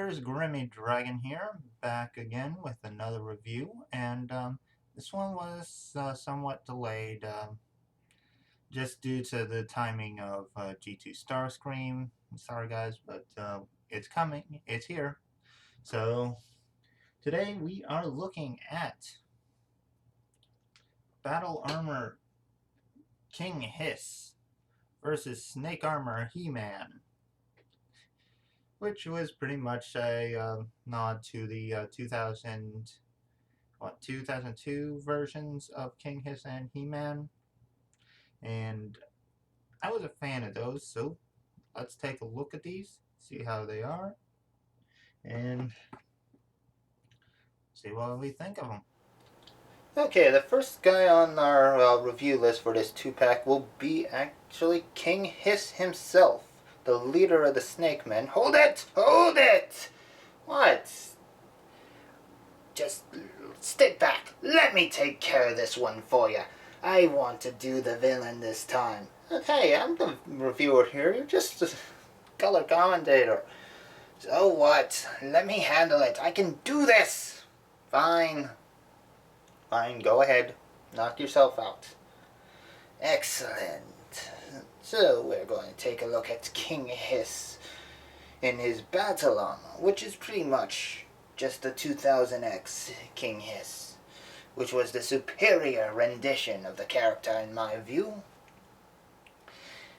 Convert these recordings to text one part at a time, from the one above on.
YouTubers, Grimmy Dragon here, back again with another review, and this one was somewhat delayed just due to the timing of G2 Starscream. I'm sorry guys, but it's coming, it's here. So today we are looking at Battle Armor King Hiss versus Snake Armor He-Man, which was pretty much a nod to the 2002 versions of King Hiss and He-Man, and I was a fan of those. So let's take a look at these, see how they are, and see what we think of them. Okay, the first guy on our review list for this two-pack will be actually King Hiss himself, the leader of the Snake Men. Hold it! Hold it! What? Just step back. Let me take care of this one for you. I want to do the villain this time. Hey, I'm the reviewer here. You're just a color commentator. So what? Let me handle it. I can do this. Fine. Fine, go ahead. Knock yourself out. Excellent. So we're going to take a look at King Hiss in his battle armor, which is pretty much just the 2000X King Hiss, which was the superior rendition of the character in my view.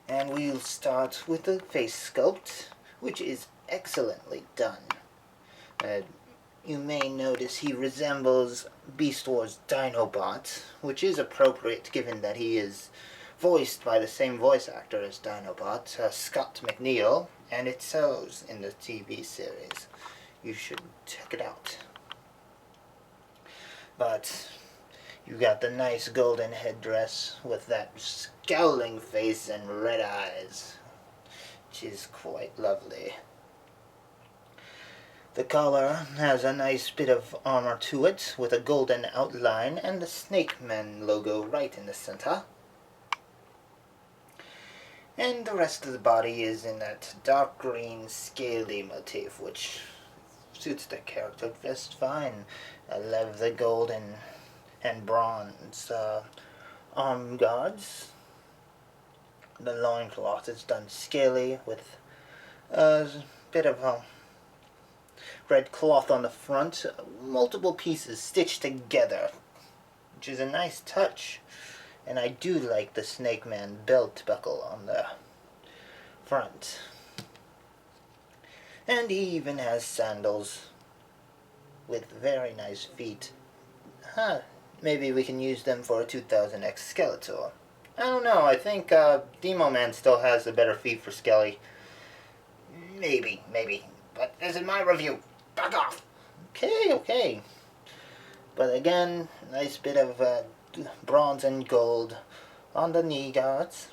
And we'll start with the face sculpt, which is excellently done. You may notice he resembles Beast Wars Dinobot, which is appropriate given that he is voiced by the same voice actor as Dinobot, Scott McNeil, and it shows in the TV series. You should check it out. But you got the nice golden headdress with that scowling face and red eyes, which is quite lovely. The collar has a nice bit of armor to it, with a golden outline and the Snake Man logo right in the center. And the rest of the body is in that dark green scaly motif, which suits the character just fine. I love the golden and bronze arm guards. The loincloth is done scaly with a bit of red cloth on the front, multiple pieces stitched together, which is a nice touch. And I do like the Snake Man belt buckle on the front. And he even has sandals with very nice feet. Maybe we can use them for a 2000X Skeletor. I don't know, I think Demo Man still has the better feet for Skelly. Maybe. But this is my review. Back off! Okay. But again, nice bit of bronze and gold on the knee guards.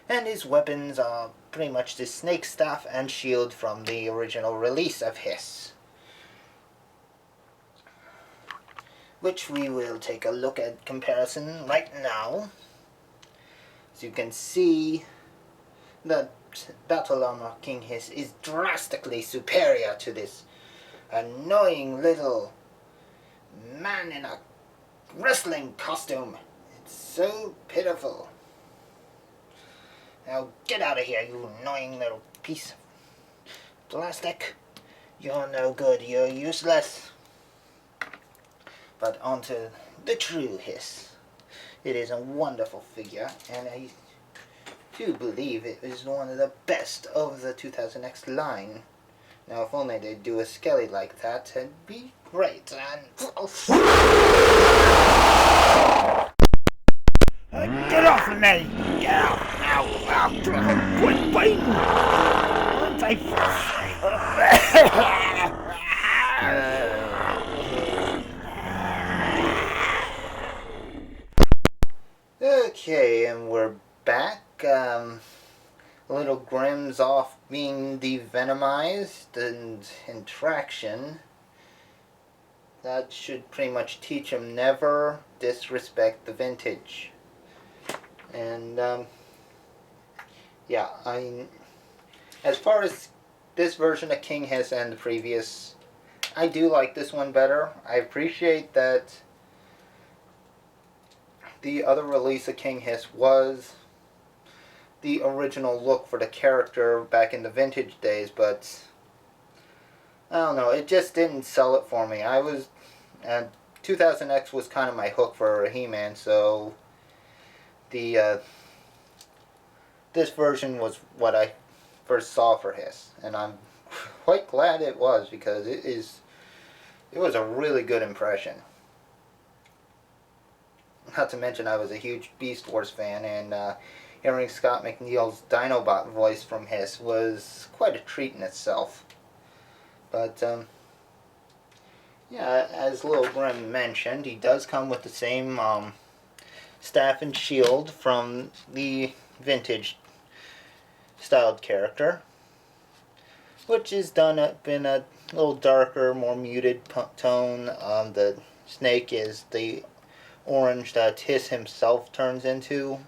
And his weapons are pretty much the snake staff and shield from the original release of Hiss, which we will take a look at comparison right now. As you can see, the Battle Armor King Hiss is drastically superior to this annoying little man in a wrestling costume. It's so pitiful. Now get out of here, you annoying little piece of plastic. You're no good, you're useless. But onto the true Hiss. It is a wonderful figure, and I do believe it is one of the best of the 2000X line. Now if only they'd do a Skelly like that, it'd be great. And get off of me! Get off! Ow! Quit biting! Okay, and we're back. Little Grimm's off being devenomized and in traction. That should pretty much teach him never disrespect the vintage. And yeah, as far as this version of King Hiss and the previous, I do like this one better. I appreciate that the other release of King Hiss was the original look for the character back in the vintage days, but I don't know, it just didn't sell it for me. And 2000X was kind of my hook for He-Man, so this version was what I first saw for Hiss, and I'm quite glad it was, because it was a really good impression. Not to mention I was a huge Beast Wars fan, and hearing Scott McNeil's Dinobot voice from Hiss was quite a treat in itself. But yeah, as Lil Grim mentioned, he does come with the same staff and shield from the vintage styled character, which is done up in a little darker, more muted tone. The snake is the orange that Hiss himself turns into,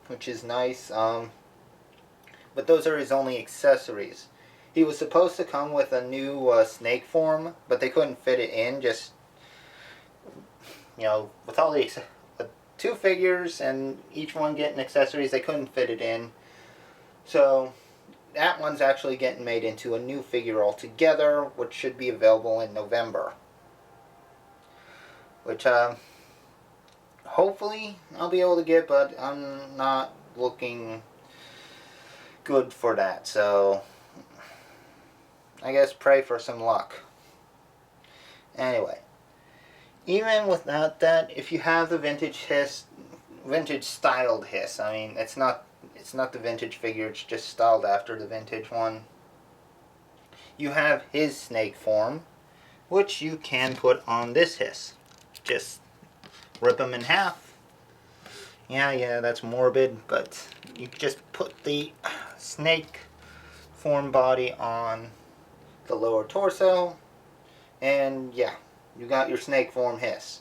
which is nice. But those are his only accessories. He was supposed to come with a new snake form, but they couldn't fit it in. Just, with all the two figures and each one getting accessories, they couldn't fit it in. So that one's actually getting made into a new figure altogether, which should be available in November. Which hopefully I'll be able to get, but I'm not looking good for that. So I guess pray for some luck. Anyway, even without that, if you have the vintage Hiss, vintage styled Hiss, I mean, it's not the vintage figure, it's just styled after the vintage one. You have his snake form, which you can put on this Hiss. Just rip him in half. Yeah, that's morbid, but you just put the snake form body on the lower torso, and yeah, you got your snake form Hiss.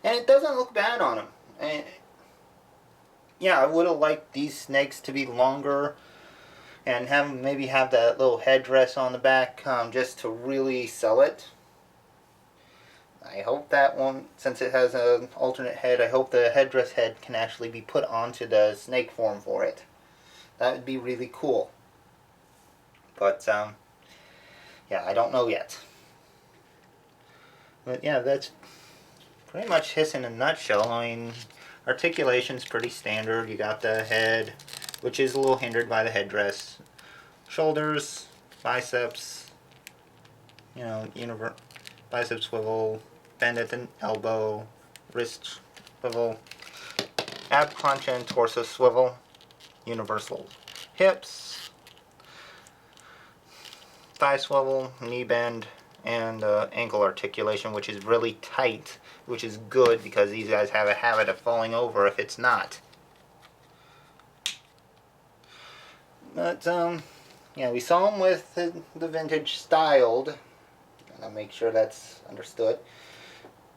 And it doesn't look bad on him. And yeah, I would have liked these snakes to be longer and maybe have that little headdress on the back, just to really sell it. I hope that one, since it has an alternate head, I hope the headdress head can actually be put onto the snake form for it. That would be really cool. But yeah, I don't know yet. But yeah, that's pretty much Hiss in a nutshell. I mean, articulation's pretty standard. You got the head, which is a little hindered by the headdress. Shoulders, biceps, bicep swivel, bend at the elbow, wrist swivel, ab crunch and torso swivel, universal hips, thigh swivel, knee bend, and ankle articulation, which is really tight, which is good because these guys have a habit of falling over if it's not. But yeah, we saw him with the vintage styled, and I'll make sure that's understood,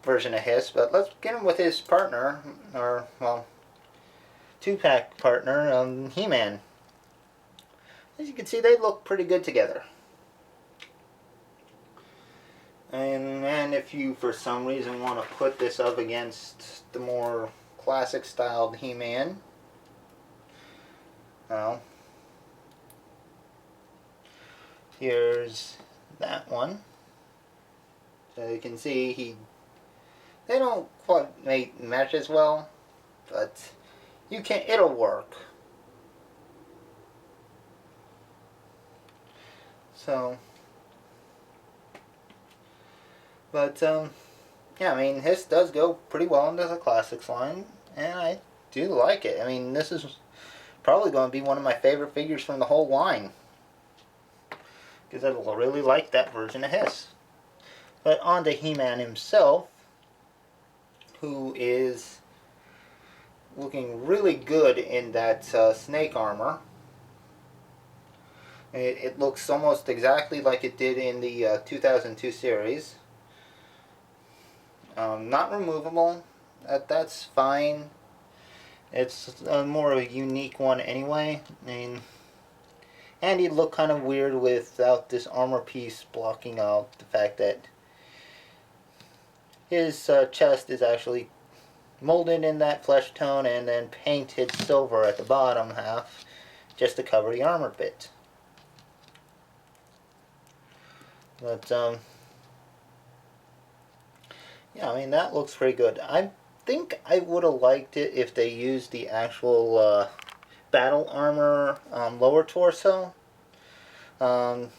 version of Hiss, but let's get him with his partner, or, well, two-pack partner, He-Man. As you can see, they look pretty good together. And if you, for some reason, want to put this up against the more classic-styled He-Man, well, here's that one. So you can see they don't quite match as well, but it'll work. So, but yeah, I mean, Hiss does go pretty well into the classics line, and I do like it. I mean, this is probably going to be one of my favorite figures from the whole line, because I really like that version of Hiss. But on to He-Man himself, who is looking really good in that snake armor. It looks almost exactly like it did in the 2002 series. Not removable. That's fine. It's more of a unique one anyway. I mean, And he'd look kind of weird without this armor piece blocking out the fact that his chest is actually molded in that flesh tone and then painted silver at the bottom half just to cover the armor bit. But, yeah, I mean, that looks pretty good. I think I would have liked it if they used the actual battle armor lower torso. But,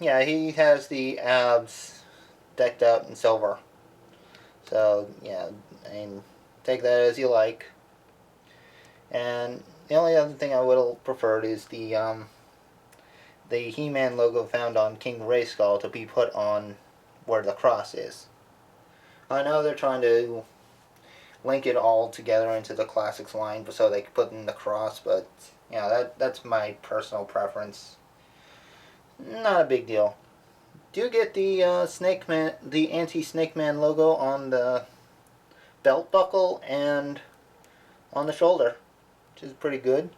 yeah, he has the abs decked out in silver. So, yeah, I mean, take that as you like. And the only other thing I would have preferred is the He-Man logo found on King Grayskull to be put on where the cross is. I know they're trying to link it all together into the Classics line so they can put in the cross, but yeah, that's my personal preference. Not a big deal. Do get the Snake Man, the anti-Snake Man logo on the belt buckle and on the shoulder, which is pretty good.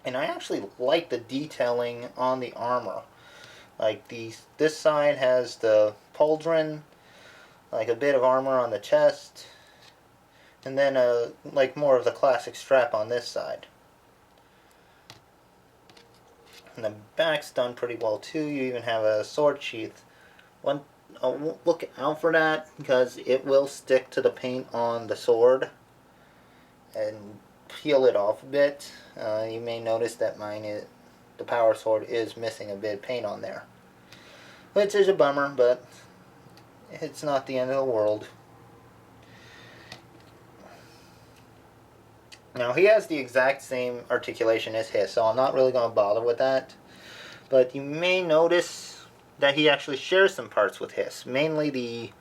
And I actually like the detailing on the armor. Like this side has the pauldron, like a bit of armor on the chest, and then like more of the classic strap on this side. And the back's done pretty well too. You even have a sword sheath. Look out for that because it will stick to the paint on the sword and peel it off a bit. You may notice that the power sword is missing a bit of paint on there, which is a bummer, but it's not the end of the world. Now, he has the exact same articulation as his, so I'm not really going to bother with that. But you may notice that he actually shares some parts with his. Mainly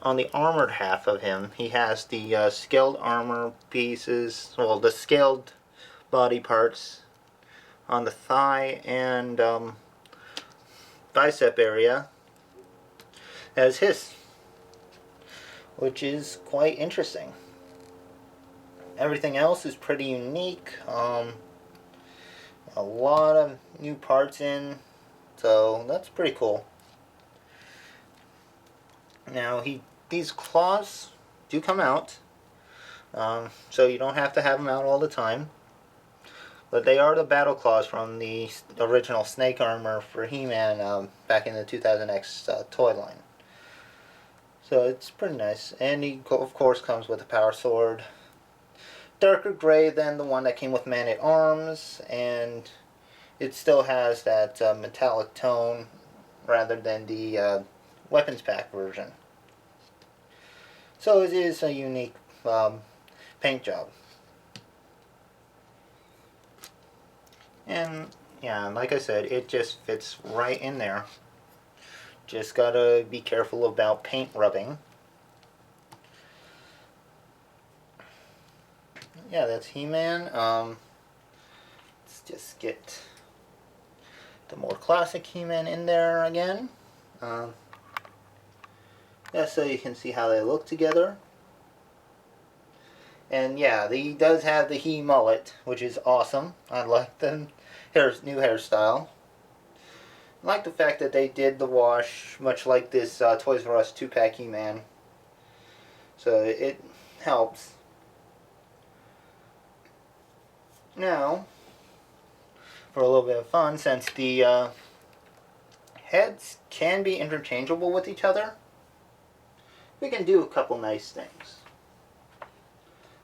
on the armored half of him, he has the scaled armor pieces, well, the scaled body parts on the thigh and bicep area as his, which is quite interesting. Everything else is pretty unique. A lot of new parts in, so that's pretty cool. Now these claws do come out, so you don't have to have them out all the time. But they are the battle claws from the original Snake armor for He-Man back in the 2000X toy line. So it's pretty nice, and he of course comes with a power sword. Darker gray than the one that came with Man-at-Arms, and it still has that metallic tone rather than the weapons pack version. So it is a unique paint job. And yeah, like I said, it just fits right in there. Just gotta be careful about paint rubbing. Yeah, that's He-Man. Let's just get the more classic He-Man in there again. Yeah, so you can see how they look together. And yeah, he does have the He mullet, which is awesome. I like the new hairstyle. I like the fact that they did the wash, much like this Toys R Us 2-pack He-Man. So it helps. Now, for a little bit of fun, since the heads can be interchangeable with each other, we can do a couple nice things.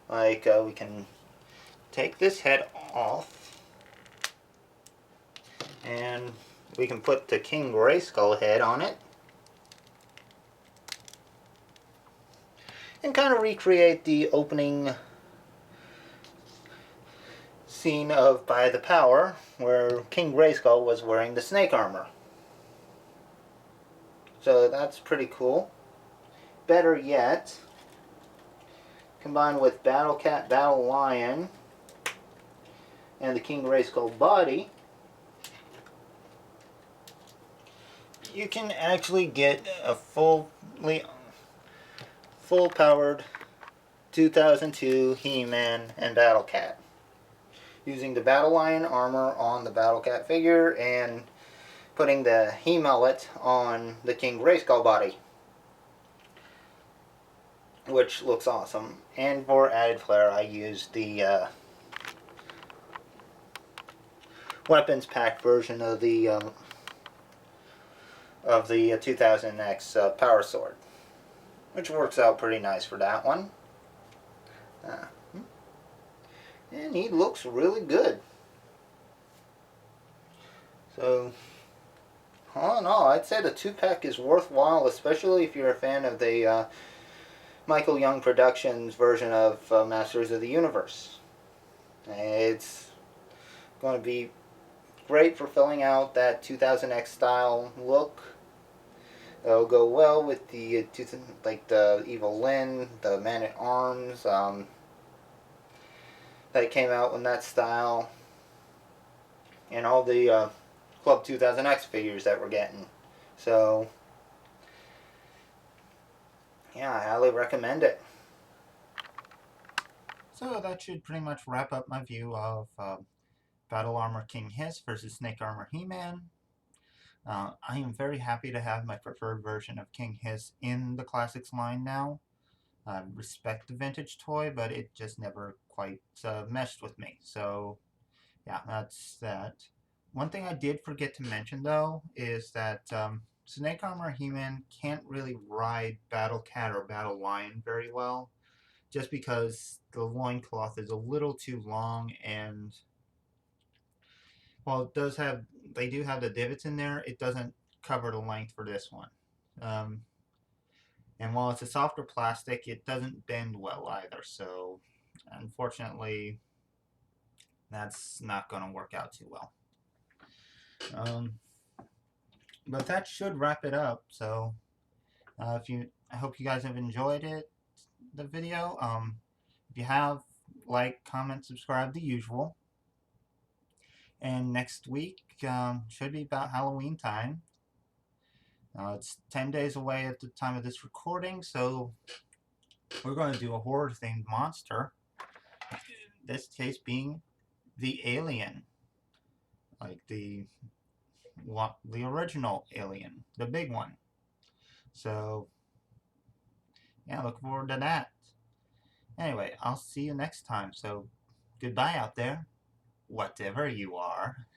Like, we can take this head off, and we can put the King Grayskull head on it, and kind of recreate the opening scene of By the Power, where King Grayskull was wearing the snake armor. So that's pretty cool. Better yet, combined with Battle Cat, Battle Lion, and the King Grayskull body, you can actually get a full-powered 2002 He-Man and Battle Cat. using the Battle Lion armor on the Battle Cat figure and putting the He Mullet on the King Grayskull body, which looks awesome. And for added flair, I used the weapons pack version of the 2000X Power Sword, which works out pretty nice for that one. And he looks really good. So, all in all, I'd say the 2-pack is worthwhile, especially if you're a fan of the Michael Young Productions version of Masters of the Universe. It's going to be great for filling out that 2000X style look. It'll go well with the like the Evil Lyn, the Man at Arms that came out in that style, and all the Club 2000X figures that we're getting. So, yeah, I highly recommend it. So that should pretty much wrap up my view of Battle Armor King Hsssss versus Snake Armor He-Man. I am very happy to have my preferred version of King Hsssss in the Classics line now. I respect the vintage toy, but it just never quite meshed with me. So, yeah, that's that. One thing I did forget to mention, though, is that Snake Armor He-Man can't really ride Battle Cat or Battle Lion very well, just because the loincloth is a little too long, and while it does have, they do have the divots in there, it doesn't cover the length for this one. And while it's a softer plastic, it doesn't bend well either, so unfortunately, that's not going to work out too well. But that should wrap it up. So, I hope you guys have enjoyed the video. If you have, like, comment, subscribe, the usual. And next week should be about Halloween time. It's 10 days away at the time of this recording, so we're going to do a horror-themed monster. This case being the Alien, like the original Alien, the big one. So, yeah, look forward to that. Anyway, I'll see you next time. So, goodbye out there, whatever you are.